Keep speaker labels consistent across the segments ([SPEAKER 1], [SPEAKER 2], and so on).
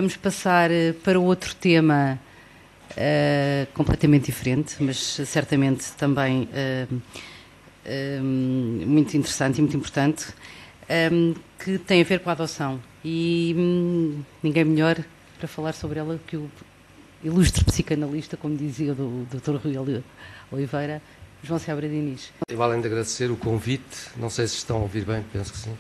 [SPEAKER 1] Vamos passar para outro tema completamente diferente, mas certamente também muito interessante e muito importante, que tem a ver com a adoção. E ninguém melhor para falar sobre ela que o ilustre psicanalista, como dizia o Dr. Rui Oliveira, João Seabra Diniz.
[SPEAKER 2] Eu, além de agradecer o convite, não sei se estão a ouvir bem, penso que sim,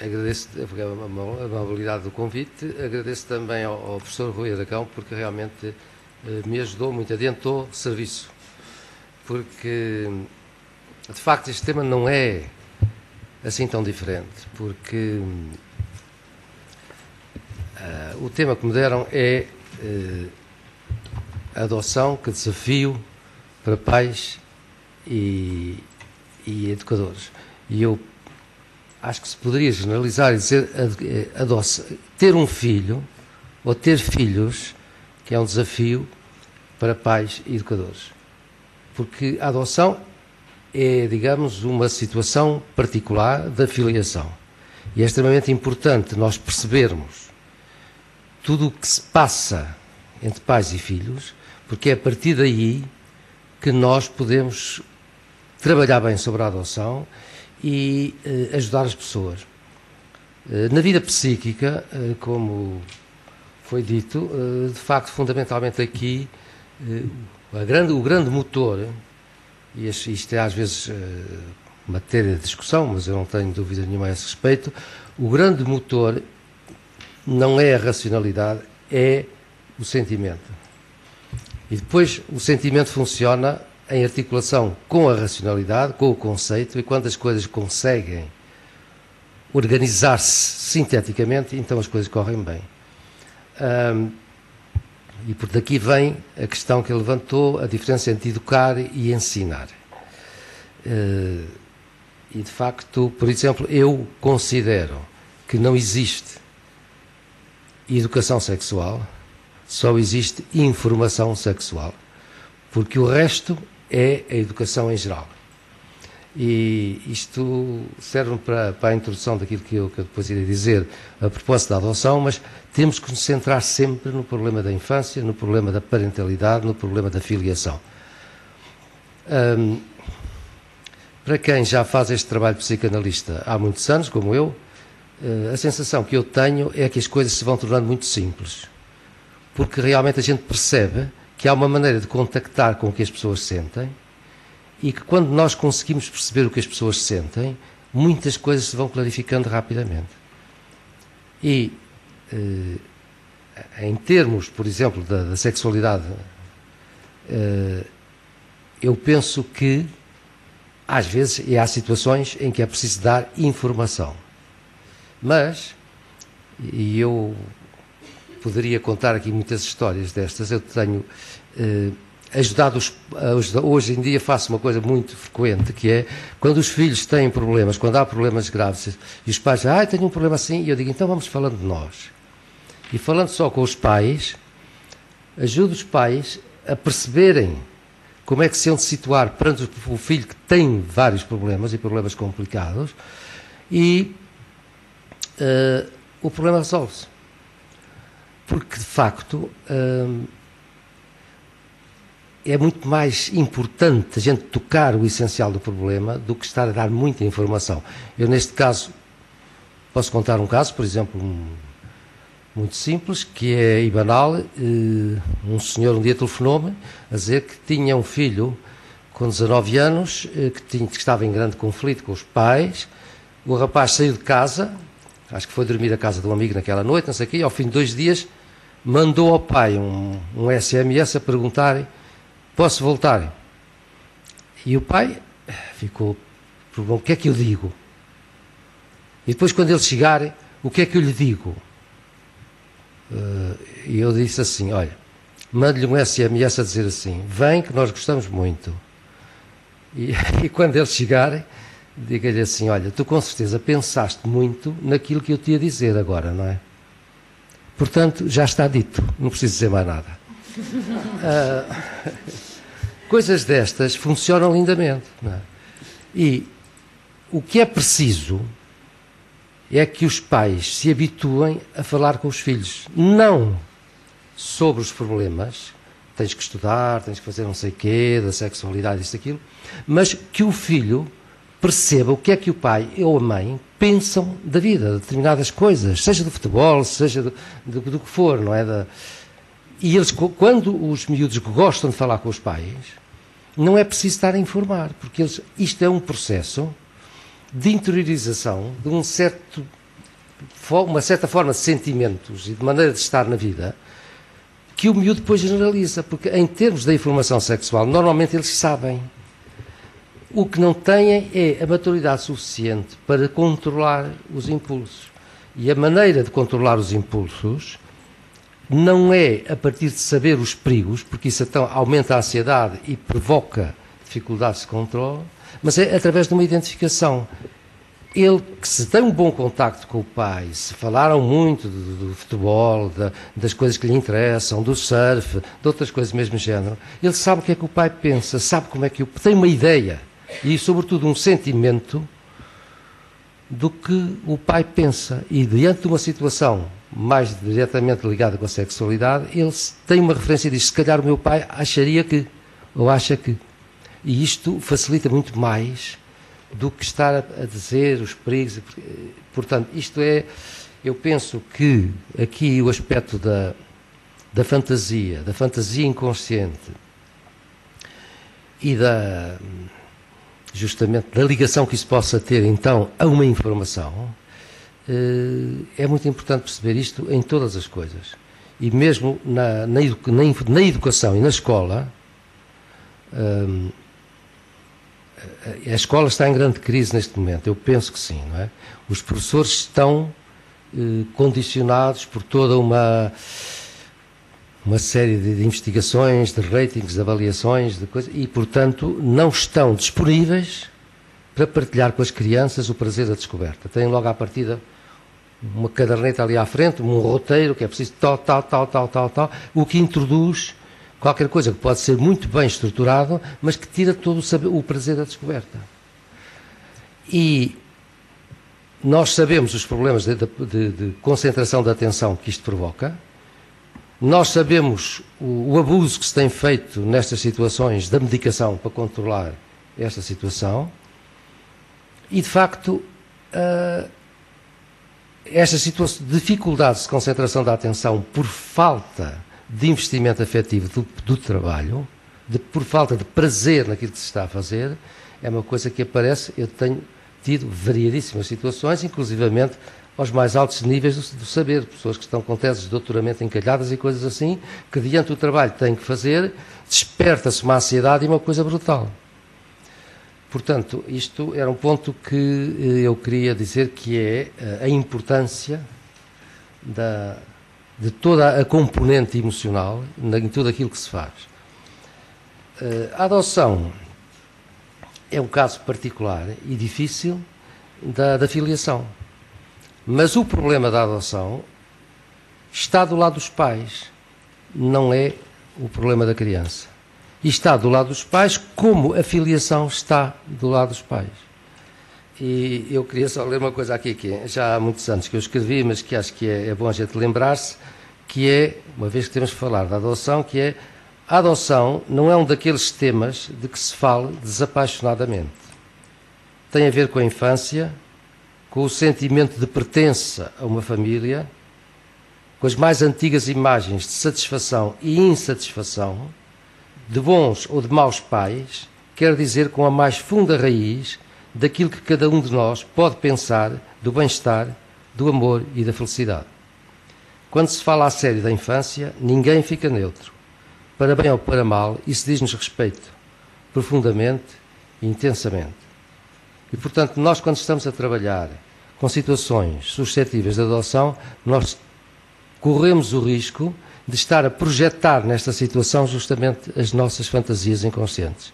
[SPEAKER 2] agradeço a amabilidade do convite, agradeço também ao professor Rui Aragão, porque realmente me ajudou muito, adiantou serviço, porque de facto este tema não é assim tão diferente, porque o tema que me deram é adoção, que desafio para pais e educadores. E eu acho que se poderia generalizar e dizer ter um filho ou ter filhos, que é um desafio para pais e educadores. Porque a adoção é, digamos, uma situação particular da filiação. E é extremamente importante nós percebermos tudo o que se passa entre pais e filhos, porque é a partir daí que nós podemos trabalhar bem sobre a adoção e ajudar as pessoas. Na vida psíquica, como foi dito, de facto, fundamentalmente aqui, o grande motor, e isto é às vezes matéria de discussão, mas eu não tenho dúvida nenhuma a esse respeito, o grande motor não é a racionalidade, é o sentimento. E depois o sentimento funciona em articulação com a racionalidade, com o conceito, e quando as coisas conseguem organizar-se sinteticamente, então as coisas correm bem. E por daqui vem a questão que ele levantou, a diferença entre educar e ensinar. E de facto, por exemplo, eu considero que não existe educação sexual, só existe informação sexual, porque o resto é a educação em geral. E isto serve para a introdução daquilo que eu depois irei dizer a propósito da adoção, mas temos que nos centrar sempre no problema da infância, no problema da parentalidade, no problema da filiação. Para quem já faz este trabalho psicanalista há muitos anos, como eu, a sensação que eu tenho é que as coisas se vão tornando muito simples, porque realmente a gente percebe que há uma maneira de contactar com o que as pessoas sentem e que quando nós conseguimos perceber o que as pessoas sentem, muitas coisas se vão clarificando rapidamente. E em termos, por exemplo, da sexualidade, eu penso que às vezes há situações em que é preciso dar informação. Mas, e eu poderia contar aqui muitas histórias destas, eu tenho ajudado hoje em dia faço uma coisa muito frequente, que é quando os filhos têm problemas, quando há problemas graves, e os pais dizem, tenho um problema assim, e eu digo, então vamos falando de nós. E falando só com os pais, ajudo os pais a perceberem como é que se hão de situar perante o filho que tem vários problemas e problemas complicados, e o problema resolve-se. Porque, de facto, é muito mais importante a gente tocar o essencial do problema do que estar a dar muita informação. Eu, neste caso, posso contar um caso, por exemplo, muito simples, que é e banal. Um senhor um dia telefonou-me a dizer que tinha um filho com 19 anos, que estava em grande conflito com os pais. O rapaz saiu de casa, acho que foi dormir à casa de um amigo naquela noite, não sei o quê, e ao fim de 2 dias mandou ao pai um SMS a perguntar: posso voltar? E o pai ficou, o que é que eu digo? E depois, quando ele chegar, o que é que eu lhe digo? E eu disse assim, olha, mande-lhe um SMS a dizer assim, vem que nós gostamos muito. E quando ele chegar, diga-lhe assim, olha, tu com certeza pensaste muito naquilo que eu te ia dizer agora, não é? Portanto, já está dito, não preciso dizer mais nada. Coisas destas funcionam lindamente, não é? E o que é preciso é que os pais se habituem a falar com os filhos, não sobre os problemas, tens que estudar, tens que fazer não sei o quê, da sexualidade, isto, aquilo, mas que o filho perceba o que é que o pai ou a mãe pensam da vida, de determinadas coisas, seja do futebol, seja do que for, não é? E eles, quando os miúdos gostam de falar com os pais, não é preciso estar a informar, porque isto é um processo de interiorização de uma certa forma de sentimentos e de maneira de estar na vida, que o miúdo depois generaliza, porque em termos da informação sexual, normalmente eles sabem. O que não têm é a maturidade suficiente para controlar os impulsos. E a maneira de controlar os impulsos não é a partir de saber os perigos, porque isso então aumenta a ansiedade e provoca dificuldades de controle, mas é através de uma identificação. Ele, que se tem um bom contacto com o pai, se falaram muito do futebol, das coisas que lhe interessam, do surf, de outras coisas do mesmo género, ele sabe o que é que o pai pensa, sabe como é que tem uma ideia e, sobretudo, um sentimento do que o pai pensa. E, diante de uma situação mais diretamente ligada com a sexualidade, ele tem uma referência e diz, se calhar o meu pai acharia que, ou acha que. E isto facilita muito mais do que estar a dizer os perigos. Portanto, isto é, eu penso que aqui o aspecto da fantasia inconsciente e justamente da ligação que isso possa ter então a uma informação, é muito importante perceber isto em todas as coisas. E mesmo na educação e na escola, a escola está em grande crise neste momento, eu penso que sim, não é? Os professores estão condicionados por toda uma série de investigações, de ratings, de avaliações, de coisas, e, portanto, não estão disponíveis para partilhar com as crianças o prazer da descoberta. Têm logo à partida uma caderneta ali à frente, um roteiro que é preciso tal, o que introduz qualquer coisa que pode ser muito bem estruturado, mas que tira todo o prazer da descoberta. E nós sabemos os problemas de concentração da atenção que isto provoca, nós sabemos o abuso que se tem feito nestas situações da medicação para controlar esta situação e, de facto, esta situação, dificuldades de concentração da atenção por falta de investimento afetivo do trabalho, por falta de prazer naquilo que se está a fazer, é uma coisa que aparece. Eu tenho tido variadíssimas situações, inclusivamente aos mais altos níveis do saber, pessoas que estão com teses de doutoramento encalhadas e coisas assim, que diante do trabalho que têm que fazer, desperta-se uma ansiedade e uma coisa brutal. Portanto, isto era um ponto que eu queria dizer, que é a importância de toda a componente emocional em tudo aquilo que se faz. A adoção é um caso particular e difícil da filiação. Mas o problema da adoção está do lado dos pais, não é o problema da criança. E está do lado dos pais como a filiação está do lado dos pais. E eu queria só ler uma coisa aqui, que já há muitos anos que eu escrevi, mas que acho que é bom a gente lembrar-se, que é, uma vez que temos que falar da adoção, que é: a adoção não é um daqueles temas de que se fale desapaixonadamente. Tem a ver com a infância, com o sentimento de pertença a uma família, com as mais antigas imagens de satisfação e insatisfação, de bons ou de maus pais, quer dizer, com a mais funda raiz daquilo que cada um de nós pode pensar do bem-estar, do amor e da felicidade. Quando se fala a sério da infância, ninguém fica neutro. Para bem ou para mal, isso diz-nos respeito, profundamente e intensamente. E, portanto, nós, quando estamos a trabalhar com situações suscetíveis de adoção, nós corremos o risco de estar a projetar nesta situação justamente as nossas fantasias inconscientes.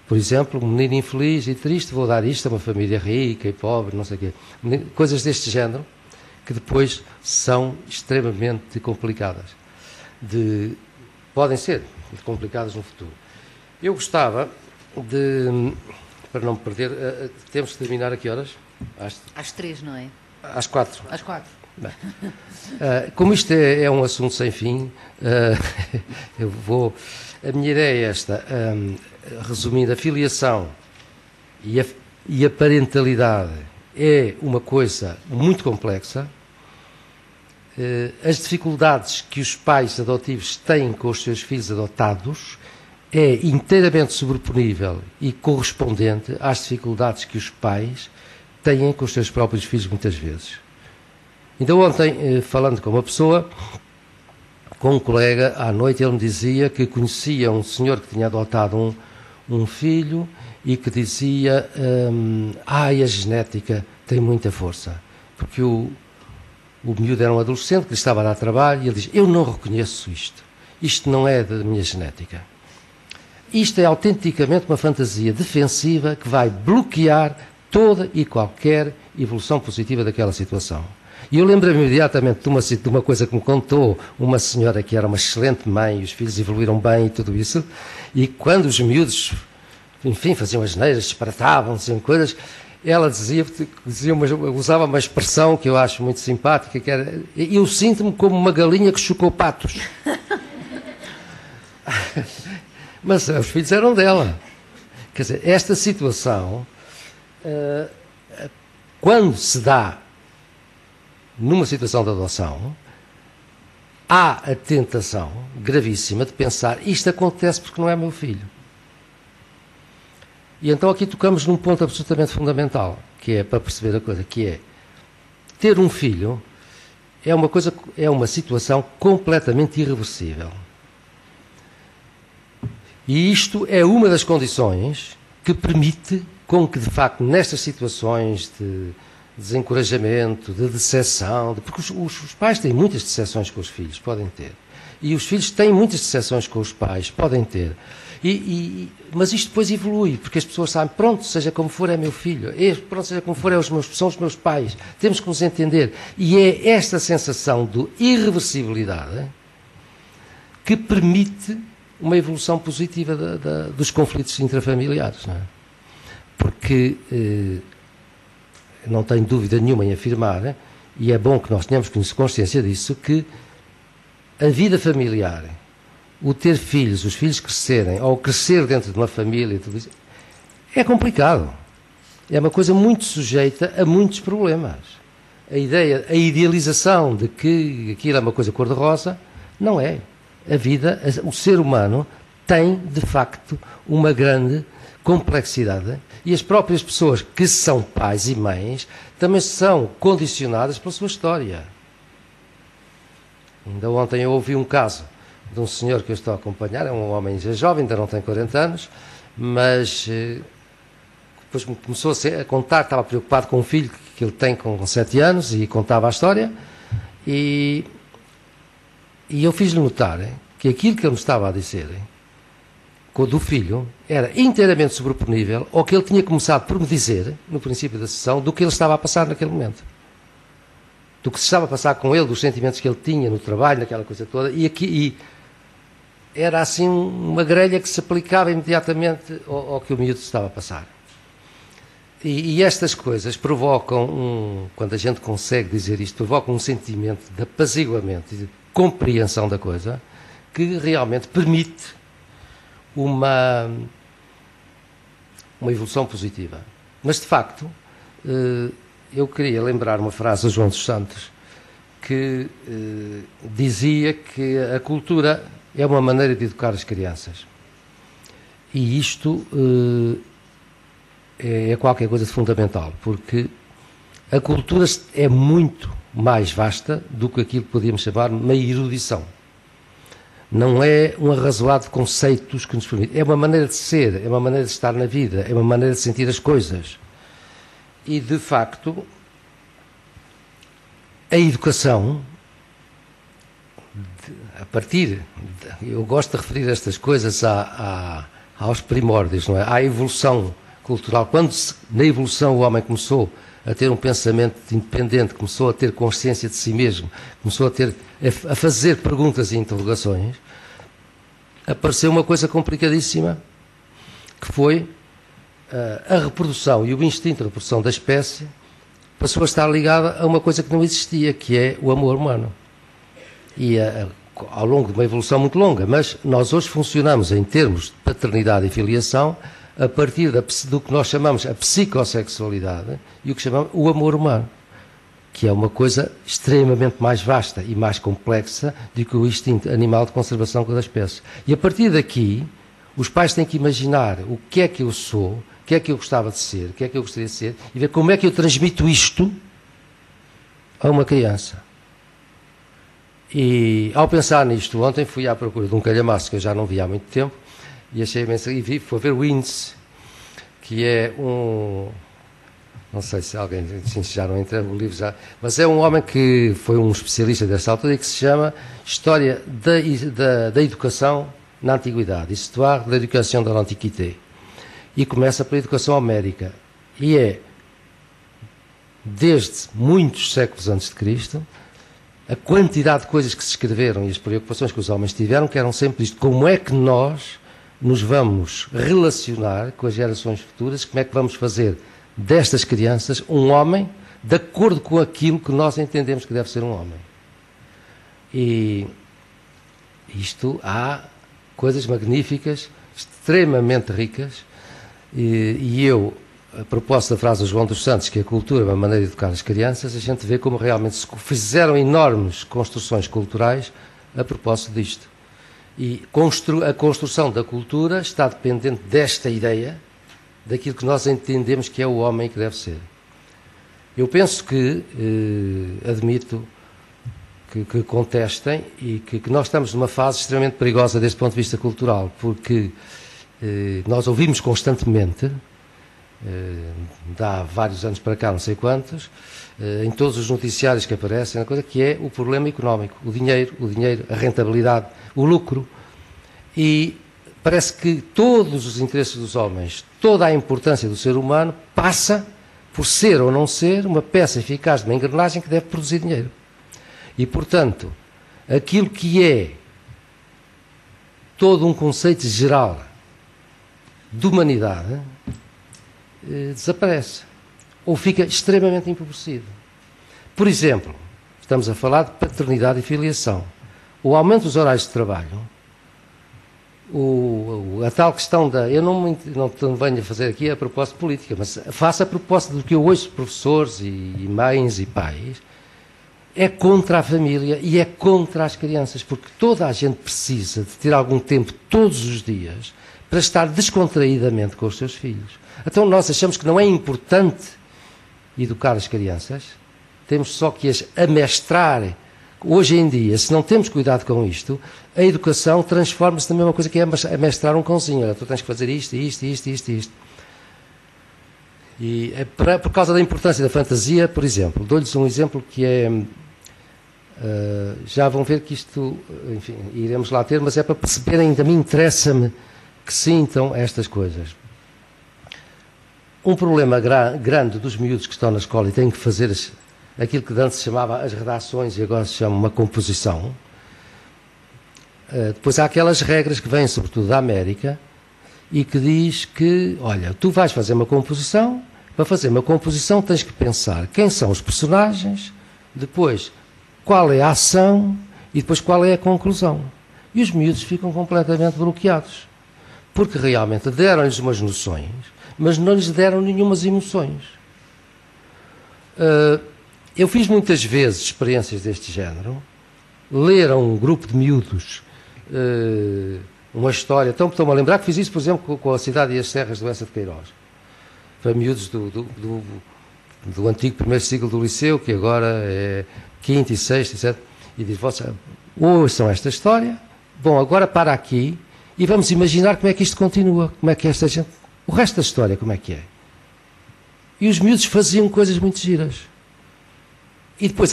[SPEAKER 2] Por exemplo, um menino infeliz e triste, vou dar isto a uma família rica e pobre, não sei o quê. Coisas deste género, que depois são extremamente complicadas. Podem ser complicadas no futuro. Eu gostava de, para não me perder, temos que terminar a que horas?
[SPEAKER 3] Às 3, não é?
[SPEAKER 2] Às 4.
[SPEAKER 1] Às 4.
[SPEAKER 2] Bem, como isto é um assunto sem fim, a minha ideia é esta, resumindo, a filiação e a parentalidade é uma coisa muito complexa. As dificuldades que os pais adotivos têm com os seus filhos adotados é inteiramente sobreponível e correspondente às dificuldades que os pais têm com os seus próprios filhos muitas vezes. Então ontem, falando com uma pessoa, com um colega, à noite ele me dizia que conhecia um senhor que tinha adotado um filho e que dizia a genética tem muita força, porque o miúdo era um adolescente que lhe estava a dar trabalho e ele diz, eu não reconheço isto não é da minha genética. Isto é autenticamente uma fantasia defensiva que vai bloquear toda e qualquer evolução positiva daquela situação. E eu lembro-me imediatamente de uma coisa que me contou uma senhora que era uma excelente mãe, e os filhos evoluíram bem e tudo isso, e quando os miúdos, enfim, faziam asneiras, disparatavam, faziam coisas, ela usava uma expressão que eu acho muito simpática, que era, eu sinto-me como uma galinha que chocou patos. Mas os filhos eram dela. Quer dizer, esta situação, quando se dá numa situação de adoção, há a tentação gravíssima de pensar, isto acontece porque não é meu filho. E então aqui tocamos num ponto absolutamente fundamental, que é para perceber a coisa, que é ter um filho é uma situação completamente irreversível. E isto é uma das condições que permite com que, de facto, nestas situações de desencorajamento, de decepção, porque os pais têm muitas decepções com os filhos, podem ter. E os filhos têm muitas decepções com os pais, podem ter. Mas isto depois evolui, porque as pessoas sabem, pronto, seja como for, é meu filho. Pronto, seja como for, são os meus pais. Temos que nos entender. E é esta sensação de irreversibilidade que permite uma evolução positiva dos conflitos intrafamiliares. Não é? Porque não tenho dúvida nenhuma em afirmar, e é bom que nós tenhamos consciência disso, que a vida familiar, o ter filhos, os filhos crescerem, ou crescer dentro de uma família, tudo isso, é complicado. É uma coisa muito sujeita a muitos problemas. A idealização de que aquilo é uma coisa cor-de-rosa, não é. A vida, o ser humano, tem, de facto, uma grande complexidade, e as próprias pessoas que são pais e mães também são condicionadas pela sua história. Ainda ontem eu ouvi um caso de um senhor que eu estou a acompanhar, é um homem já jovem, ainda não tem 40 anos, mas depois me começou a contar, estava preocupado com um filho que ele tem com 7 anos e contava a história, e eu fiz-lhe notar que aquilo que ele me estava a dizer do filho era inteiramente sobreponível ao que ele tinha começado por me dizer no princípio da sessão do que ele estava a passar naquele momento, do que se estava a passar com ele, dos sentimentos que ele tinha no trabalho, naquela coisa toda, e era assim uma grelha que se aplicava imediatamente ao que o miúdo estava a passar. E estas coisas provocam, quando a gente consegue dizer isto, provocam um sentimento de apaziguamento e de compreensão da coisa que realmente permite uma evolução positiva. Mas, de facto, eu queria lembrar uma frase do João dos Santos que dizia que a cultura é uma maneira de educar as crianças. E isto é qualquer coisa de fundamental, porque a cultura é muito mais vasta do que aquilo que podíamos chamar uma erudição. Não é um arrazoado de conceitos que nos permite. É uma maneira de ser, é uma maneira de estar na vida, é uma maneira de sentir as coisas. E, de facto, a educação, eu gosto de referir estas coisas aos primórdios, não é? À evolução cultural. Quando na evolução o homem começou a ter um pensamento independente, começou a ter consciência de si mesmo, começou a fazer perguntas e interrogações, apareceu uma coisa complicadíssima, que foi a reprodução e o instinto de reprodução da espécie passou a estar ligada a uma coisa que não existia, que é o amor humano. E ao longo de uma evolução muito longa, mas nós hoje funcionamos em termos de paternidade e filiação a partir do que nós chamamos a psicossexualidade e o que chamamos o amor humano, que é uma coisa extremamente mais vasta e mais complexa do que o instinto animal de conservação da espécie. E a partir daqui, os pais têm que imaginar o que é que eu sou, o que é que eu gostava de ser, o que é que eu gostaria de ser, e ver como é que eu transmito isto a uma criança. E ao pensar nisto, ontem fui à procura de um calhamaço que eu já não vi há muito tempo, e achei imenso, e vi, fui ver o índice, que é um... Não sei se alguém já não entra no livro já, mas é um homem que foi um especialista desta altura e que se chama História da Educação na Antiguidade, Histoire de l'Éducation dans l'Antiquité. E começa pela educação homérica. E é, desde muitos séculos antes de Cristo, a quantidade de coisas que se escreveram e as preocupações que os homens tiveram, que eram sempre isto. Como é que nós nos vamos relacionar com as gerações futuras? Como é que vamos fazer destas crianças um homem de acordo com aquilo que nós entendemos que deve ser um homem? E isto, há coisas magníficas, extremamente ricas, e eu, a propósito da frase do João dos Santos, que a cultura é uma maneira de educar as crianças, a gente vê como realmente se fizeram enormes construções culturais a propósito disto. E a construção da cultura está dependente desta ideia, daquilo que nós entendemos que é o homem que deve ser. Eu penso que, admito que contestem e que nós estamos numa fase extremamente perigosa deste ponto de vista cultural, porque nós ouvimos constantemente, há vários anos para cá, não sei quantos, em todos os noticiários que aparecem, a coisa que é o problema económico, o dinheiro, a rentabilidade, o lucro. E parece que todos os interesses dos homens, toda a importância do ser humano passa por ser ou não ser uma peça eficaz de uma engrenagem que deve produzir dinheiro. E, portanto, aquilo que é todo um conceito geral de humanidade desaparece ou fica extremamente empobrecido. Por exemplo, estamos a falar de paternidade e filiação. O aumento dos horários de trabalho, a tal questão da... Eu não venho a fazer aqui a propósito política, mas faço a propósito do que eu ouço professores e mães e pais, é contra a família e é contra as crianças, porque toda a gente precisa de ter algum tempo todos os dias para estar descontraídamente com os seus filhos. Então nós achamos que não é importante educar as crianças, temos só que as amestrar. Hoje em dia, se não temos cuidado com isto, a educação transforma-se na mesma coisa que é amestrar um cãozinho. Olha, tu tens que fazer isto. E por causa da importância da fantasia, por exemplo, dou-lhes um exemplo que é... já vão ver que isto, enfim, iremos lá ter, mas é para perceberem, ainda me interessa-me que sintam estas coisas. Um problema grande dos miúdos que estão na escola e têm que fazer aquilo que antes se chamava as redações e agora se chama uma composição. Depois há aquelas regras que vêm sobretudo da América e que diz que, olha, tu vais fazer uma composição, para fazer uma composição tens que pensar quem são os personagens, depois qual é a ação e depois qual é a conclusão. E os miúdos ficam completamente bloqueados, porque realmente deram-lhes umas noções, mas não lhes deram nenhumas emoções. Eu fiz muitas vezes experiências deste género, ler a um grupo de miúdos uma história, estou-me a lembrar que fiz isso, por exemplo, com a Cidade e as Serras do Bessa de Queiroz, para miúdos do antigo primeiro ciclo do liceu, que agora é quinto e sexto, etc. E diz, ouçam esta história, bom, agora para aqui e vamos imaginar como é que isto continua, como é que esta gente, o resto da história, como é que é. E os miúdos faziam coisas muito giras. E depois,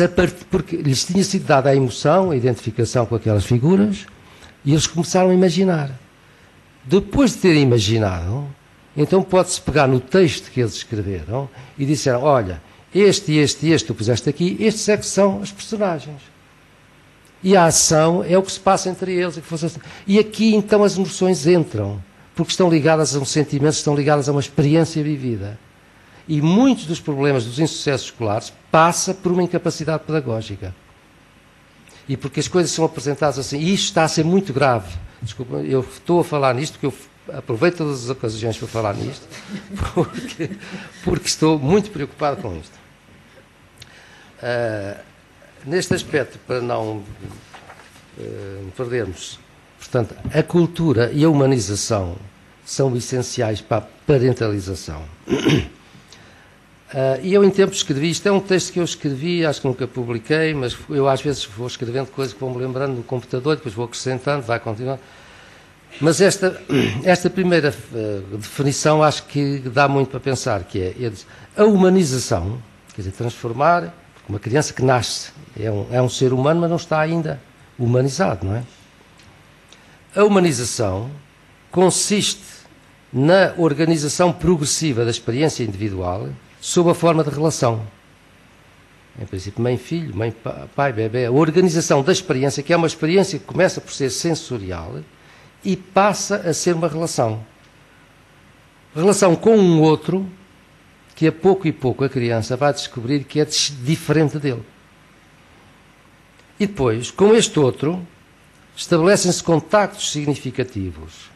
[SPEAKER 2] porque lhes tinha sido dada a emoção, a identificação com aquelas figuras, e eles começaram a imaginar. Depois de terem imaginado, então pode-se pegar no texto que eles escreveram e disseram, olha, este tu puseste aqui, estes é que são os personagens. E a ação é o que se passa entre eles. E aqui então as emoções entram, porque estão ligadas a um sentimento, estão ligadas a uma experiência vivida. E muitos dos problemas dos insucessos escolares passa por uma incapacidade pedagógica. E porque as coisas são apresentadas assim. E isto está a ser muito grave. Desculpa, eu estou a falar nisto, porque eu aproveito todas as ocasiões para falar nisto, porque estou muito preocupado com isto. Neste aspecto, para não perdermos, portanto, a cultura e a humanização são essenciais para a parentalização. E eu, em tempos, escrevi, isto é um texto que eu escrevi, acho que nunca publiquei, mas eu às vezes vou escrevendo coisas que vou-me lembrando no computador, depois vou acrescentando, vai continuando. Mas esta primeira definição acho que dá muito para pensar, que é a humanização, quer dizer, transformar, porque uma criança que nasce é um ser humano, mas não está ainda humanizado, não é? A humanização consiste na organização progressiva da experiência individual sob a forma de relação. Em princípio, mãe-filho, mãe-pai, bebê. A organização da experiência, que é uma experiência que começa por ser sensorial e passa a ser uma relação. Relação com um outro que a pouco e pouco a criança vai descobrir que é diferente dele. E depois, com este outro, estabelecem-se contactos significativos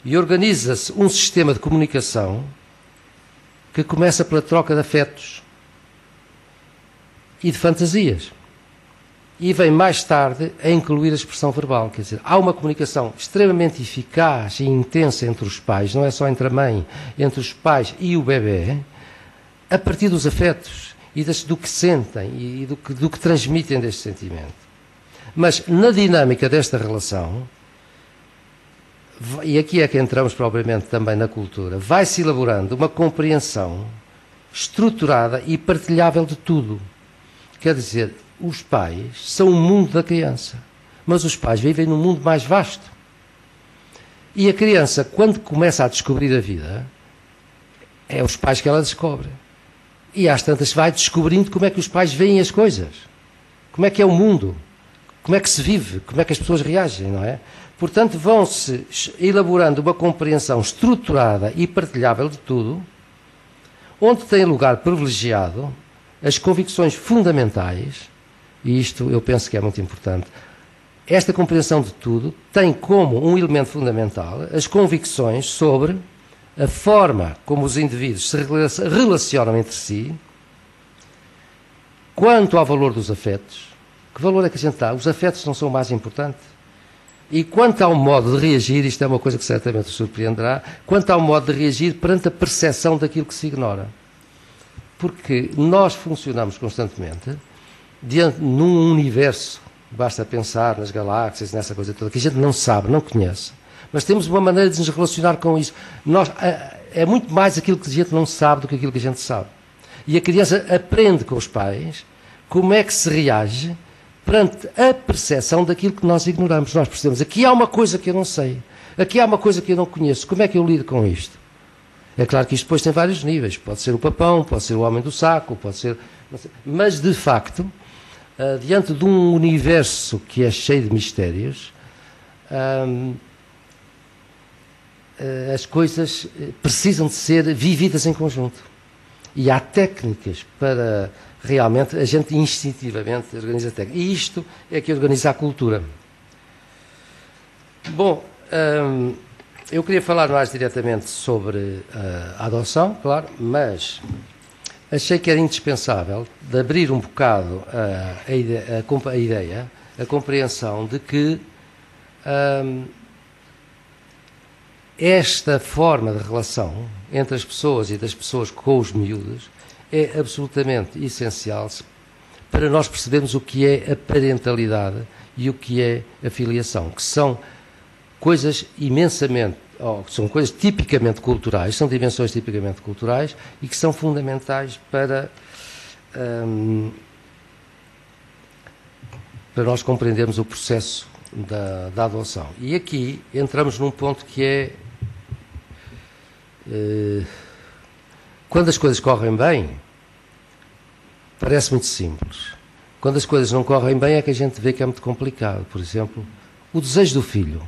[SPEAKER 2] e organiza-se um sistema de comunicação que começa pela troca de afetos e de fantasias. E vem mais tarde a incluir a expressão verbal. Quer dizer, há uma comunicação extremamente eficaz e intensa entre os pais, não é só entre a mãe, entre os pais e o bebê, a partir dos afetos e do que sentem e do que transmitem deste sentimento. Mas na dinâmica desta relação, e aqui é que entramos propriamente também na cultura, vai-se elaborando uma compreensão estruturada e partilhável de tudo. Quer dizer, os pais são o mundo da criança, mas os pais vivem num mundo mais vasto. E a criança, quando começa a descobrir a vida, é os pais que ela descobre. E às tantas vai descobrindo como é que os pais veem as coisas, como é que é o mundo, como é que se vive, como é que as pessoas reagem, não é? Portanto, vão-se elaborando uma compreensão estruturada e partilhável de tudo, onde tem lugar privilegiado as convicções fundamentais, e isto eu penso que é muito importante. Esta compreensão de tudo tem como um elemento fundamental as convicções sobre a forma como os indivíduos se relacionam entre si, quanto ao valor dos afetos. Que valor é que a gente dá? Os afetos não são o mais importante. E quanto ao modo de reagir, isto é uma coisa que certamente os surpreenderá, quanto ao modo de reagir perante a percepção daquilo que se ignora. Porque nós funcionamos constantemente num universo, basta pensar nas galáxias, nessa coisa toda, que a gente não sabe, não conhece. Mas temos uma maneira de nos relacionar com isso. É muito mais aquilo que a gente não sabe do que aquilo que a gente sabe. E a criança aprende com os pais como é que se reage perante a percepção daquilo que nós ignoramos. Nós percebemos, aqui há uma coisa que eu não sei, aqui há uma coisa que eu não conheço, como é que eu lido com isto? É claro que isto depois tem vários níveis, pode ser o papão, pode ser o homem do saco, pode ser... Mas, de facto, diante de um universo que é cheio de mistérios, as coisas precisam de ser vividas em conjunto. E há técnicas para... Realmente, a gente instintivamente organiza a técnica. E isto é que organiza a cultura. Bom, eu queria falar mais diretamente sobre a adoção, claro, mas achei que era indispensável de abrir um bocado a ideia, a compreensão de que esta forma de relação entre as pessoas e das pessoas com os miúdos é absolutamente essencial para nós percebermos o que é a parentalidade e o que é a filiação, que são coisas imensamente, são coisas tipicamente culturais, são dimensões tipicamente culturais e que são fundamentais para nós compreendermos o processo da adoção. E aqui entramos num ponto que é quando as coisas correm bem, parece muito simples. Quando as coisas não correm bem é que a gente vê que é muito complicado. Por exemplo, o desejo do filho.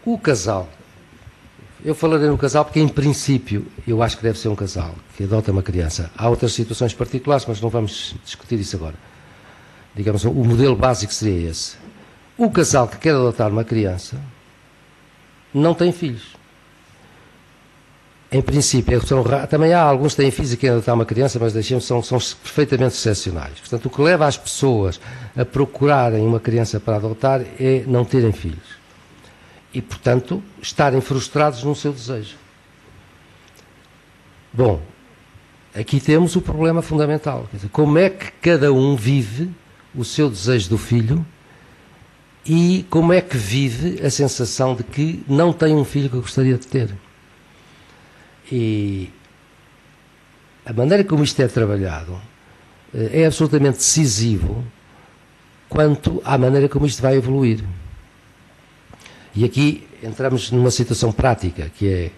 [SPEAKER 2] O casal, Eu falarei no casal porque, em princípio, eu acho que deve ser um casal que adota uma criança. Há outras situações particulares, mas não vamos discutir isso agora. Digamos, o modelo básico seria esse. O casal que quer adotar uma criança não tem filhos. Em princípio, também há alguns que têm filhos e querem adotar uma criança, mas deixemos, são perfeitamente excepcionais. Portanto, o que leva as pessoas a procurarem uma criança para adotar é não terem filhos. E, portanto, estarem frustrados no seu desejo. Bom, aqui temos o problema fundamental. Quer dizer, como é que cada um vive o seu desejo do filho e como é que vive a sensação de que não tem um filho que gostaria de ter. E a maneira como isto é trabalhado é absolutamente decisivo quanto à maneira como isto vai evoluir. E aqui entramos numa situação prática, que é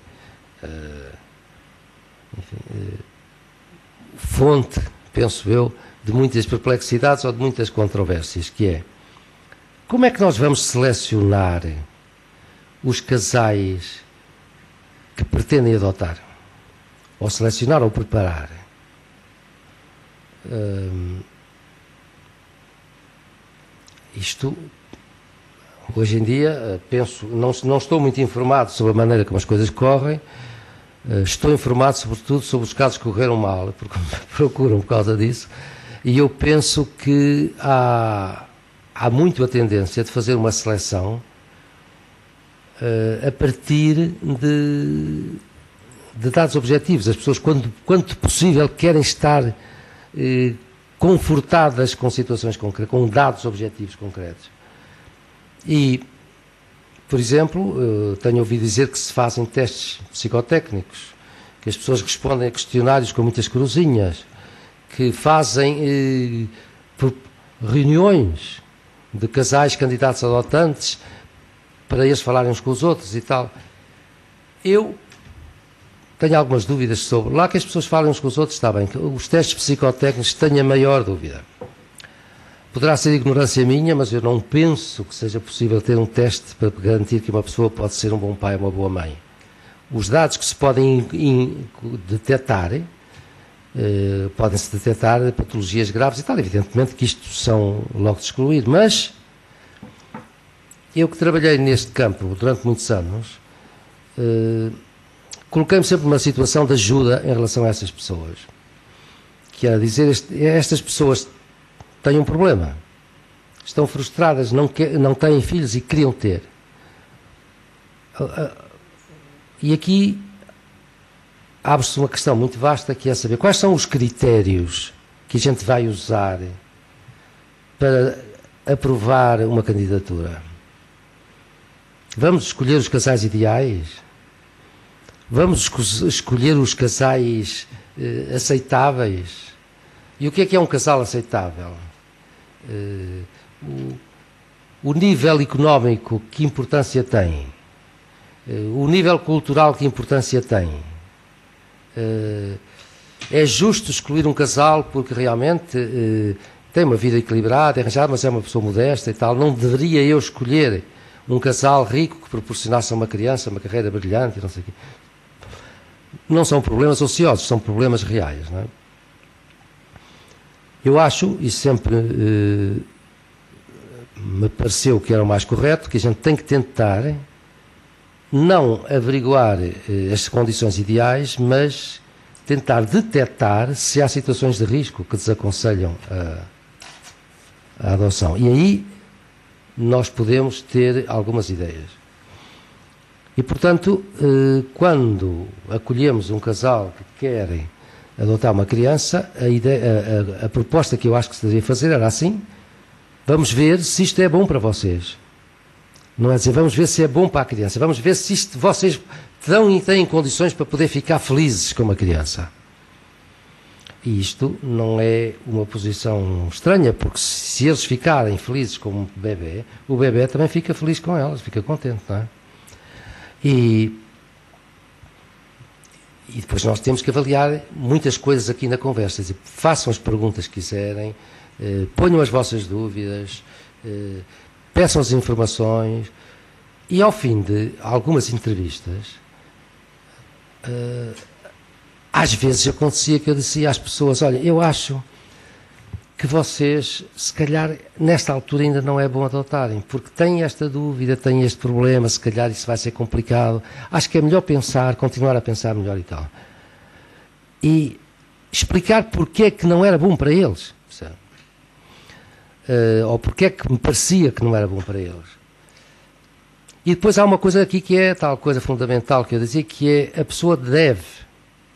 [SPEAKER 2] fonte, penso eu, de muitas perplexidades ou de muitas controvérsias, que é como é que nós vamos selecionar os casais que pretendem adotar? Ou selecionar ou preparar? Isto... Hoje em dia, penso, não estou muito informado sobre a maneira como as coisas correm, estou informado sobretudo sobre os casos que correram mal, porque me procuram por causa disso, e eu penso que há muito a tendência de fazer uma seleção a partir de dados objetivos. As pessoas, quanto possível, querem estar confortadas com situações concretas, com dados objetivos concretos. E, por exemplo, tenho ouvido dizer que se fazem testes psicotécnicos, que as pessoas respondem a questionários com muitas cruzinhas, que fazem reuniões de casais candidatos a adotantes para eles falarem uns com os outros e tal. Eu tenho algumas dúvidas sobre... Lá que as pessoas falem uns com os outros, está bem. Os testes psicotécnicos tenho a maior dúvida. Poderá ser ignorância minha, mas eu não penso que seja possível ter um teste para garantir que uma pessoa pode ser um bom pai ou uma boa mãe. Os dados que se podem detectar, podem-se detectar patologias graves e tal. Evidentemente que isto são logo de excluir, mas eu que trabalhei neste campo durante muitos anos, coloquei-me sempre numa situação de ajuda em relação a essas pessoas. Que é dizer, estas pessoas têm um problema, estão frustradas, não têm filhos e queriam ter. E aqui abre-se uma questão muito vasta, que é saber quais são os critérios que a gente vai usar para aprovar uma candidatura. Vamos escolher os casais ideais? Vamos escolher os casais aceitáveis? E o que é um casal aceitável? O nível económico, que importância tem? O nível cultural, que importância tem? É justo excluir um casal porque realmente tem uma vida equilibrada, arranjada, mas é uma pessoa modesta e tal. Não deveria eu escolher um casal rico que proporcionasse a uma criança uma carreira brilhante e não sei o quê? Não são problemas ociosos, são problemas reais, não é? Eu acho, e sempre me pareceu que era o mais correto, que a gente tem que tentar não averiguar as condições ideais, mas tentar detectar se há situações de risco que desaconselham a adoção. E aí nós podemos ter algumas ideias. E, portanto, quando acolhemos um casal que querem adotar uma criança, a proposta que eu acho que se deveria fazer era assim: vamos ver se isto é bom para vocês. Não é dizer, vamos ver se é bom para a criança, vamos ver se isto, vocês têm condições para poder ficar felizes com uma criança. E isto não é uma posição estranha, porque se eles ficarem felizes com um bebê, o bebê também fica feliz com elas, fica contente, não é? E depois nós temos que avaliar muitas coisas aqui na conversa. Dizer, façam as perguntas que quiserem, ponham as vossas dúvidas, peçam as informações, e ao fim de algumas entrevistas, às vezes acontecia que eu dizia às pessoas, olha, eu acho que vocês, se calhar, nesta altura ainda não é bom adotarem, porque têm esta dúvida, têm este problema, se calhar isso vai ser complicado. Acho que é melhor pensar, continuar a pensar melhor e tal. E explicar porque é que não era bom para eles. Ou porque é que me parecia que não era bom para eles. E depois há uma coisa aqui que é tal coisa fundamental que eu dizia, que é a pessoa deve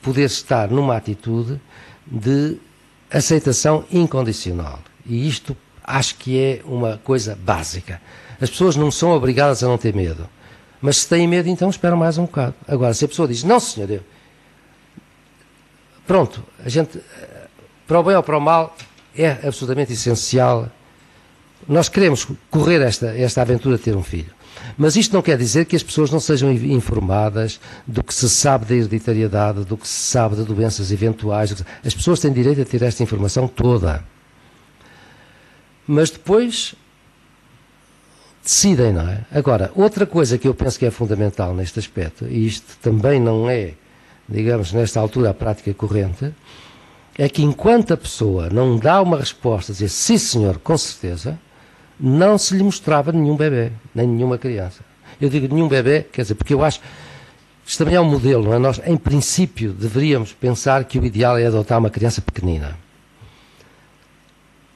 [SPEAKER 2] poder estar numa atitude de aceitação incondicional. E isto acho que é uma coisa básica. As pessoas não são obrigadas a não ter medo. Mas se têm medo, então esperam mais um bocado. Agora, se a pessoa diz, não senhor, pronto, a gente, para o bem ou para o mal, é absolutamente essencial. Nós queremos correr esta aventura de ter um filho. Mas isto não quer dizer que as pessoas não sejam informadas do que se sabe da hereditariedade, do que se sabe de doenças eventuais. As pessoas têm direito a ter esta informação toda. Mas depois decidem, não é? Agora, outra coisa que eu penso que é fundamental neste aspecto, e isto também não é, digamos, nesta altura a prática corrente, é que enquanto a pessoa não dá uma resposta, dizer sim senhor, com certeza, não se lhe mostrava nenhum bebê, nem nenhuma criança. Eu digo nenhum bebê, quer dizer, porque eu acho, isto também é um modelo, não é? Nós, em princípio, deveríamos pensar que o ideal é adotar uma criança pequenina.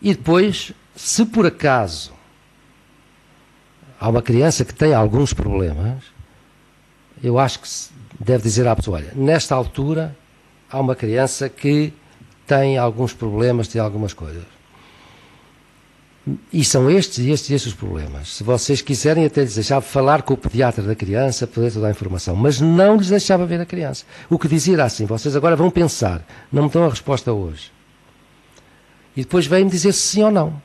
[SPEAKER 2] E depois, se por acaso há uma criança que tem alguns problemas, eu acho que se deve dizer à pessoa, olha, nesta altura há uma criança que tem alguns problemas, tem algumas coisas. E são estes os problemas. Se vocês quiserem, até lhes deixava falar com o pediatra da criança, poder toda a informação, mas não lhes deixava ver a criança. O que dizia era assim, vocês agora vão pensar, não me dão a resposta hoje. E depois vêm-me dizer se sim ou não.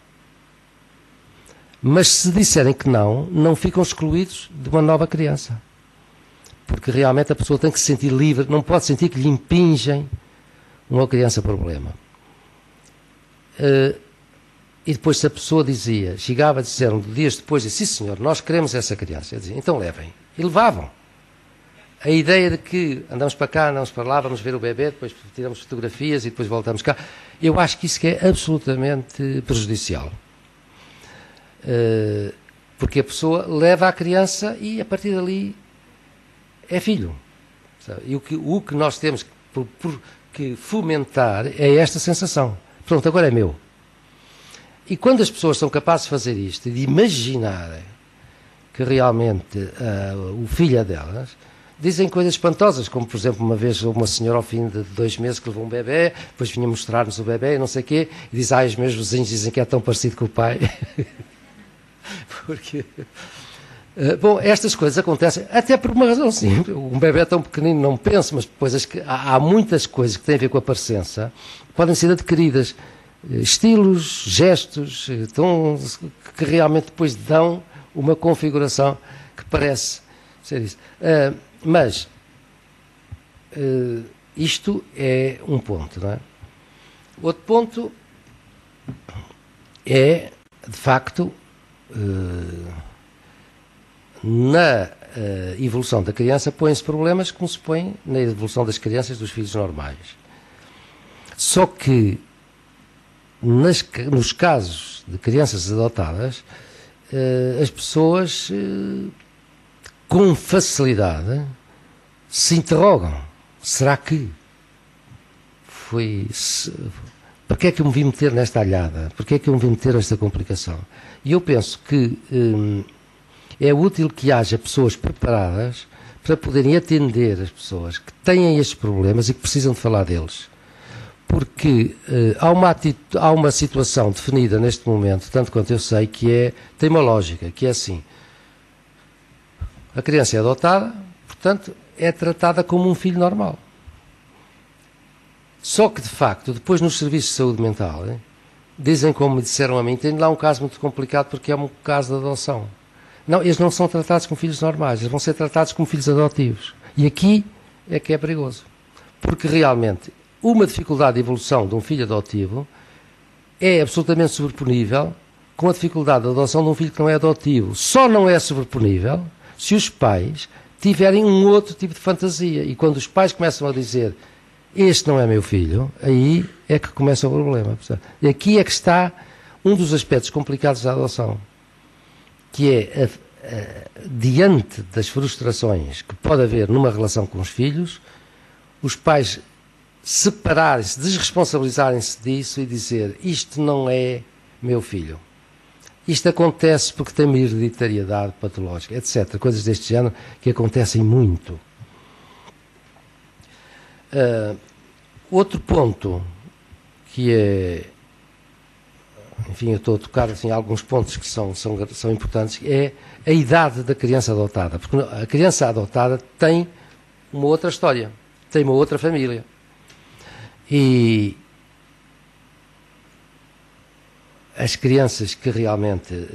[SPEAKER 2] Mas se disserem que não, não ficam excluídos de uma nova criança. Porque realmente a pessoa tem que se sentir livre, não pode sentir que lhe impingem uma criança problema. E depois se a pessoa dizia, chegava a dizer dias depois, disse, sim senhor, nós queremos essa criança. Eu dizia, então levem. E levavam. A ideia de que andamos para cá, andamos para lá, vamos ver o bebê, depois tiramos fotografias e depois voltamos cá, eu acho que isso que é absolutamente prejudicial. Porque a pessoa leva a criança e a partir dali é filho. Sabe? E o que nós temos que fomentar é esta sensação. Pronto, agora é meu. E quando as pessoas são capazes de fazer isto e de imaginar que realmente o filho é delas, dizem coisas espantosas, como por exemplo uma vez uma senhora ao fim de 2 meses que levou um bebê, depois vinha mostrar-nos o bebê e não sei o quê, e diz, os meus vizinhos dizem que é tão parecido com o pai. Porque... Bom, estas coisas acontecem até por uma razão simples. Um bebê tão pequenino não pensa, mas depois há muitas coisas que têm a ver com a parecença, podem ser adquiridas. Estilos, gestos, tons, que realmente depois dão uma configuração que parece ser isso. Mas isto é um ponto, não é? Outro ponto é, de facto, na evolução da criança põem-se problemas como se põem na evolução das crianças dos filhos normais. Só que nos casos de crianças adotadas, as pessoas com facilidade se interrogam. Será que foi... Para que é que eu me vim meter nesta alhada? Para que é que eu me vim meter nesta complicação? E eu penso que é útil que haja pessoas preparadas para poderem atender as pessoas que têm estes problemas e que precisam de falar deles. Porque há uma situação definida neste momento, tanto quanto eu sei, que tem uma lógica, que é assim. A criança é adotada, portanto, é tratada como um filho normal. Só que, de facto, depois nos serviços de saúde mental, dizem, como me disseram a mim, tem lá um caso muito complicado porque é um caso de adoção. Não, eles não são tratados como filhos normais, eles vão ser tratados como filhos adotivos. E aqui é que é perigoso. Porque realmente uma dificuldade de evolução de um filho adotivo é absolutamente sobreponível com a dificuldade de adoção de um filho que não é adotivo. Só não é sobreponível se os pais tiverem um outro tipo de fantasia. E quando os pais começam a dizer este não é meu filho, aí é que começa o problema. E aqui é que está um dos aspectos complicados da adoção, que é, diante das frustrações que pode haver numa relação com os filhos, os pais separarem-se, desresponsabilizarem-se disso e dizer isto não é meu filho. Isto acontece porque tem uma hereditariedade patológica, etc. Coisas deste género que acontecem muito. Outro ponto que é, enfim, eu estou a tocar assim, alguns pontos que são importantes, é a idade da criança adotada. Porque a criança adotada tem uma outra história, tem uma outra família. E as crianças que realmente...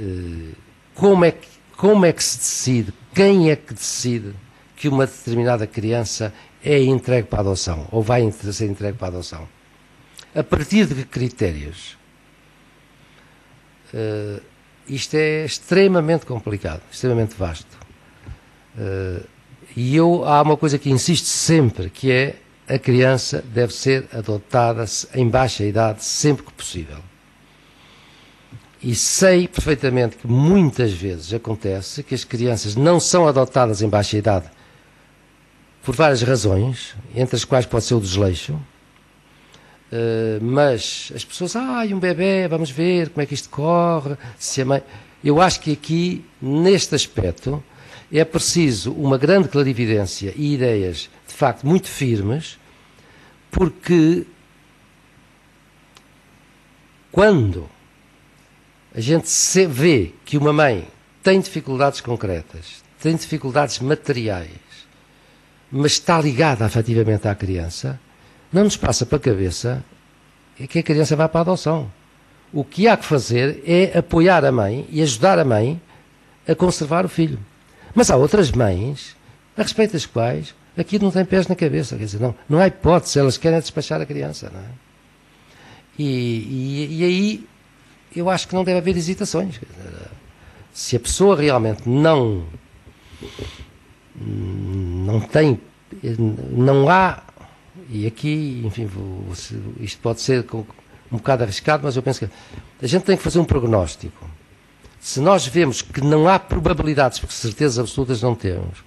[SPEAKER 2] como é que se decide, quem é que decide que uma determinada criança é entregue para a adoção, ou vai ser entregue para a adoção? A partir de que critérios? Isto é extremamente complicado, extremamente vasto. E há uma coisa que insisto sempre, que é a criança deve ser adotada em baixa idade sempre que possível. E sei perfeitamente que muitas vezes acontece que as crianças não são adotadas em baixa idade por várias razões, entre as quais pode ser o desleixo, mas as pessoas, um bebê, vamos ver como é que isto corre, se a mãe... Eu acho que aqui, neste aspecto, é preciso uma grande clarividência e ideias, de facto, muito firmes, porque quando a gente vê que uma mãe tem dificuldades concretas, tem dificuldades materiais, mas está ligada afetivamente à criança, não nos passa para a cabeça que a criança vai para a adoção. O que há que fazer é apoiar a mãe e ajudar a mãe a conservar o filho. Mas há outras mães, a respeito das quais aqui não tem pés na cabeça, quer dizer, não há hipótese, elas querem despachar a criança, não é? E aí eu acho que não deve haver hesitações. Se a pessoa realmente não tem, não há, e aqui, enfim, isto pode ser um bocado arriscado, mas eu penso que a gente tem que fazer um prognóstico. Se nós vemos que não há probabilidades, porque certezas absolutas não temos,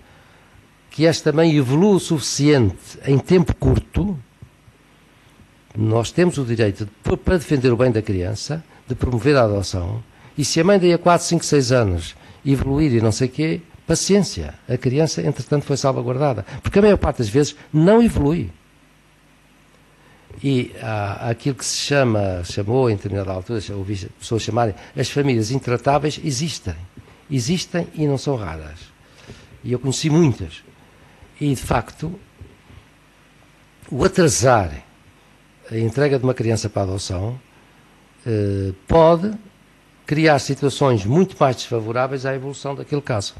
[SPEAKER 2] que esta mãe evolua o suficiente em tempo curto, nós temos o direito, para defender o bem da criança, de promover a adoção, e se a mãe daí a 4, 5, 6 anos evoluir e não sei o quê, paciência, a criança, entretanto, foi salvaguardada. Porque a maior parte das vezes não evolui. E há aquilo que se chamou em determinada altura, ouvi pessoas chamarem, as famílias intratáveis existem e não são raras. E eu conheci muitas. E, de facto, o atrasar a entrega de uma criança para a adoção pode criar situações muito mais desfavoráveis à evolução daquele caso.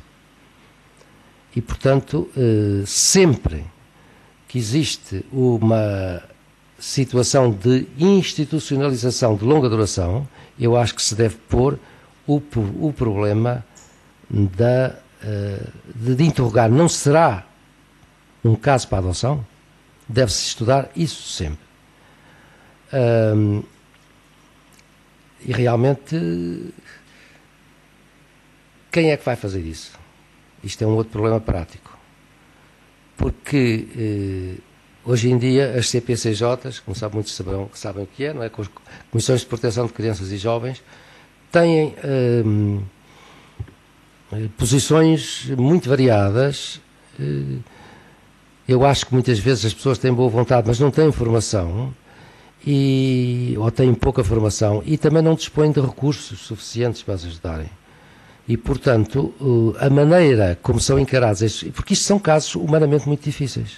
[SPEAKER 2] E, portanto, sempre que existe uma situação de institucionalização de longa duração, eu acho que se deve pôr o problema de interrogar, não será um caso para a adoção? Deve-se estudar isso sempre. E realmente, quem é que vai fazer isso? Isto é um outro problema prático. Porque hoje em dia as CPCJs, como muitos sabem o que é, não é? Comissões de Proteção de Crianças e Jovens, têm posições muito variadas. Eu acho que muitas vezes as pessoas têm boa vontade, mas não têm formação, ou têm pouca formação, e também não dispõem de recursos suficientes para as ajudarem. E, portanto, a maneira como são encarados, porque isto são casos humanamente muito difíceis.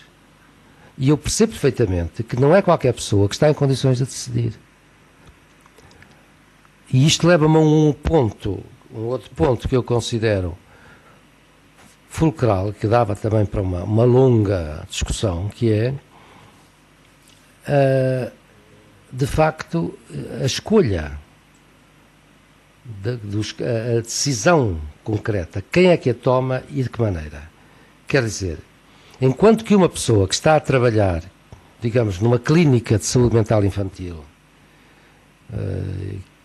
[SPEAKER 2] E eu percebo perfeitamente que não é qualquer pessoa que está em condições de decidir. E isto leva-me a um outro ponto que eu considero fulcral, que dava também para uma longa discussão, que é, de facto, a escolha, a decisão concreta, quem é que a toma e de que maneira. Quer dizer, enquanto que uma pessoa que está a trabalhar, digamos, numa clínica de saúde mental infantil,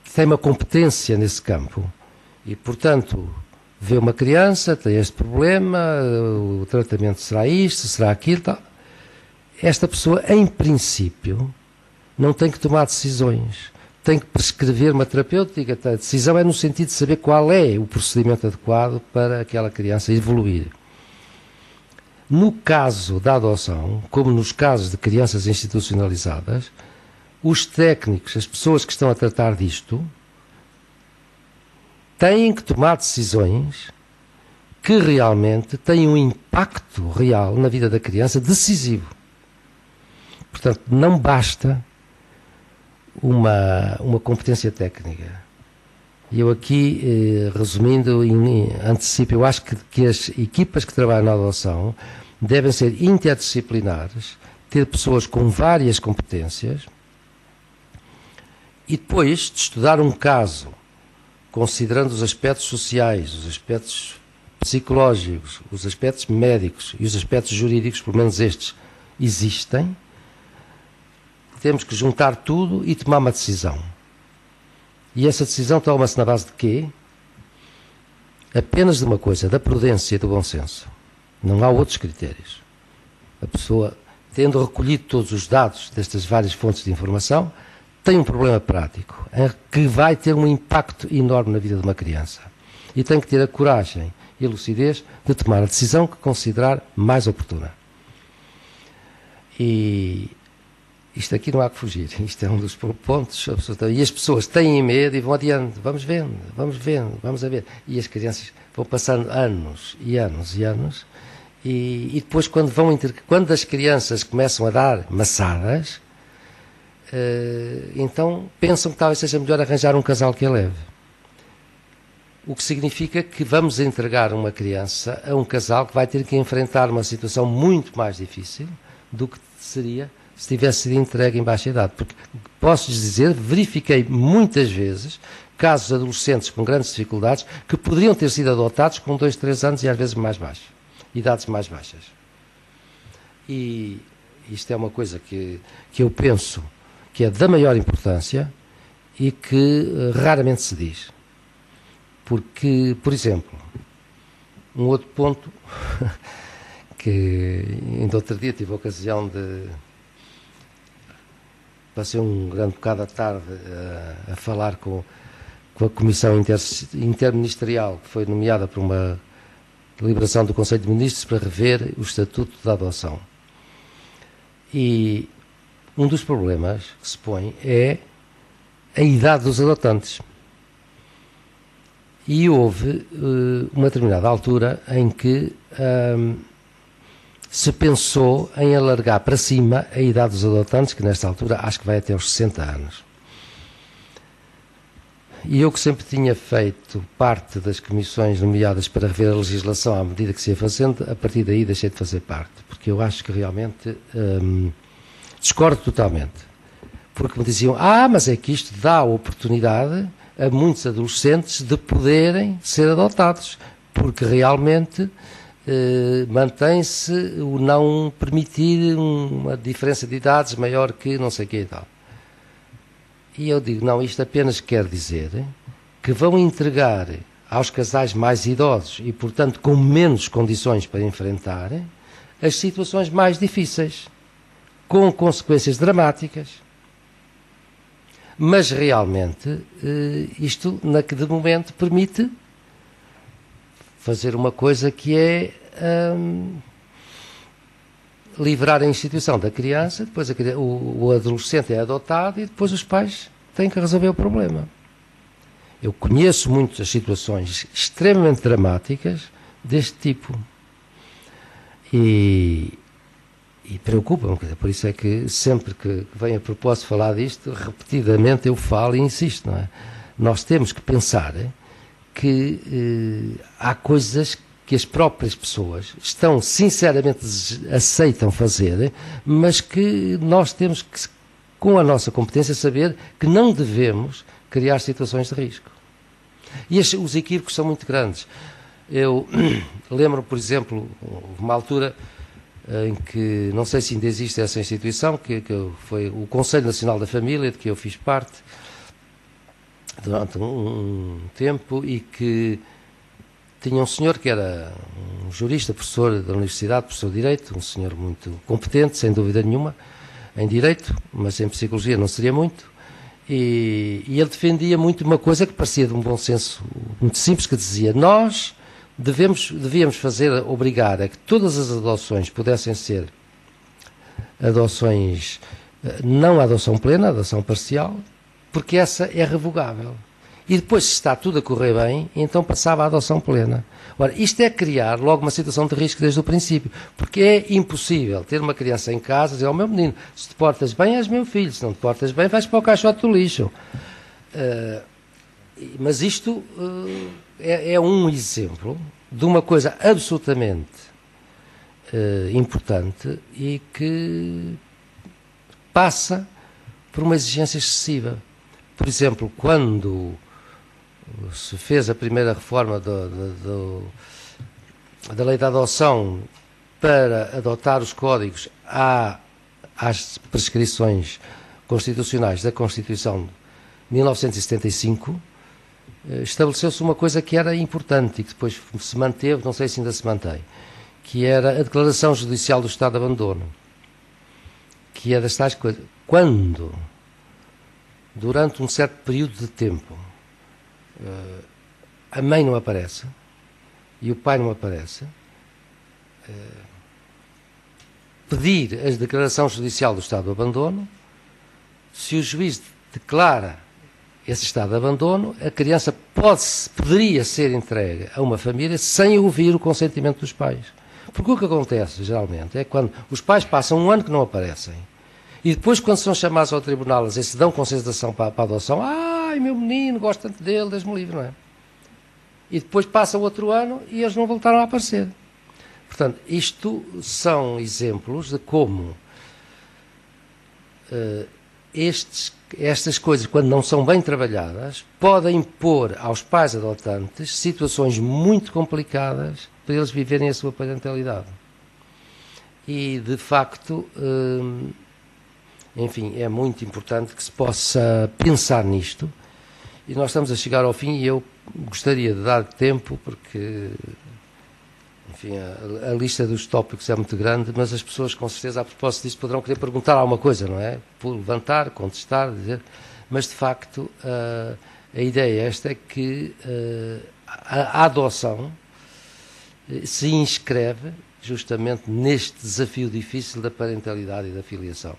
[SPEAKER 2] que tem uma competência nesse campo e, portanto, vê uma criança, tem este problema, o tratamento será isto, será aquilo, tal. Esta pessoa, em princípio, não tem que tomar decisões. Tem que prescrever uma terapêutica. A decisão é no sentido de saber qual é o procedimento adequado para aquela criança evoluir. No caso da adoção, como nos casos de crianças institucionalizadas, os técnicos, as pessoas que estão a tratar disto, têm que tomar decisões que realmente têm um impacto real na vida da criança decisivo. Portanto, não basta uma competência técnica. E eu aqui, resumindo, antecipo, eu acho que as equipas que trabalham na adoção devem ser interdisciplinares, ter pessoas com várias competências e depois de estudar um caso, considerando os aspectos sociais, os aspectos psicológicos, os aspectos médicos e os aspectos jurídicos, pelo menos estes, existem, temos que juntar tudo e tomar uma decisão. E essa decisão toma-se na base de quê? Apenas de uma coisa, da prudência e do bom senso. Não há outros critérios. A pessoa, tendo recolhido todos os dados destas várias fontes de informação, tem um problema prático, que vai ter um impacto enorme na vida de uma criança. E tem que ter a coragem e a lucidez de tomar a decisão que considerar mais oportuna. E isto aqui não há que fugir, isto é um dos pontos absolutamente. E as pessoas têm medo e vão adiante, vamos vendo, vamos a ver. E as crianças vão passando anos e anos e anos, e depois quando as crianças começam a dar maçadas, então pensam que talvez seja melhor arranjar um casal que a leve. O que significa que vamos entregar uma criança a um casal que vai ter que enfrentar uma situação muito mais difícil do que seria se tivesse sido entregue em baixa idade. Porque, posso-lhes dizer, verifiquei muitas vezes casos de adolescentes com grandes dificuldades que poderiam ter sido adotados com 2, 3 anos e às vezes mais baixos, idades mais baixas. E isto é uma coisa que eu penso que é da maior importância e que raramente se diz. Porque, por exemplo, um outro ponto que ainda outro dia tive a ocasião de... Passei um grande bocado à tarde a falar com a Comissão Interministerial, que foi nomeada por uma deliberação do Conselho de Ministros para rever o Estatuto da Adoção. E um dos problemas que se põe é a idade dos adotantes. E houve uma determinada altura em que se pensou em alargar para cima a idade dos adotantes, que nesta altura acho que vai até aos 60 anos. E eu que sempre tinha feito parte das comissões nomeadas para rever a legislação à medida que se ia fazendo, a partir daí deixei de fazer parte, porque eu acho que realmente discordo totalmente. Porque me diziam, mas é que isto dá a oportunidade a muitos adolescentes de poderem ser adotados, porque realmente mantém-se o não permitir uma diferença de idades maior que não sei o que e tal. E eu digo, não, isto apenas quer dizer que vão entregar aos casais mais idosos e, portanto, com menos condições para enfrentar as situações mais difíceis, com consequências dramáticas. Mas realmente isto, de momento, permite fazer uma coisa que é livrar a instituição da criança, depois o adolescente é adotado e depois os pais têm que resolver o problema. Eu conheço muitas situações extremamente dramáticas deste tipo e preocupa-me, por isso é que sempre que venho a propósito falar disto, repetidamente eu falo e insisto, não é? Nós temos que pensar que há coisas que as próprias pessoas estão sinceramente aceitam fazer, mas que nós temos que, com a nossa competência, saber que não devemos criar situações de risco. E os equívocos são muito grandes. Eu lembro, por exemplo, uma altura em que, não sei se ainda existe essa instituição, que foi o Conselho Nacional da Família, de que eu fiz parte durante um tempo, e que tinha um senhor que era um jurista, professor da universidade, professor de Direito, um senhor muito competente, sem dúvida nenhuma, em Direito, mas em Psicologia não seria muito, e ele defendia muito uma coisa que parecia de um bom senso muito simples, que dizia: nós devíamos obrigar a que todas as adoções pudessem ser adoções, não a adoção plena, a adoção parcial, porque essa é revogável. E depois, se está tudo a correr bem, então passava à adoção plena. Ora, isto é criar logo uma situação de risco desde o princípio, porque é impossível ter uma criança em casa e dizer ao meu menino: se te portas bem, és meu filho, se não te portas bem, vais para o caixote do lixo. Mas isto é um exemplo de uma coisa absolutamente importante e que passa por uma exigência excessiva. Por exemplo, quando se fez a primeira reforma da lei da adoção para adotar os códigos às prescrições constitucionais da Constituição de 1975, estabeleceu-se uma coisa que era importante e que depois se manteve, não sei se ainda se mantém, que era a declaração judicial do estado de abandono, que é das tais coisas. Quando, durante um certo período de tempo, a mãe não aparece e o pai não aparece, pedir a declaração judicial do estado de abandono, se o juiz declara esse estado de abandono, a criança poderia ser entregue a uma família sem ouvir o consentimento dos pais. Porque o que acontece, geralmente, é quando os pais passam um ano que não aparecem, e depois, quando são chamados ao tribunal, eles se dão consentação para a adoção: ai, meu menino, gosto tanto dele, Deus-me livre, não é? E depois passa outro ano e eles não voltaram a aparecer. Portanto, isto são exemplos de como estas coisas, quando não são bem trabalhadas, podem pôr aos pais adotantes situações muito complicadas para eles viverem a sua parentalidade. E, de facto, enfim, é muito importante que se possa pensar nisto. E nós estamos a chegar ao fim e eu gostaria de dar tempo, porque, enfim, a lista dos tópicos é muito grande, mas as pessoas, com certeza, a propósito disto, poderão querer perguntar alguma coisa, não é? Por levantar, contestar, dizer. Mas, de facto, a ideia esta é que a adoção se inscreve justamente neste desafio difícil da parentalidade e da filiação.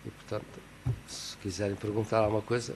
[SPEAKER 2] E, portanto, se quiserem perguntar alguma coisa...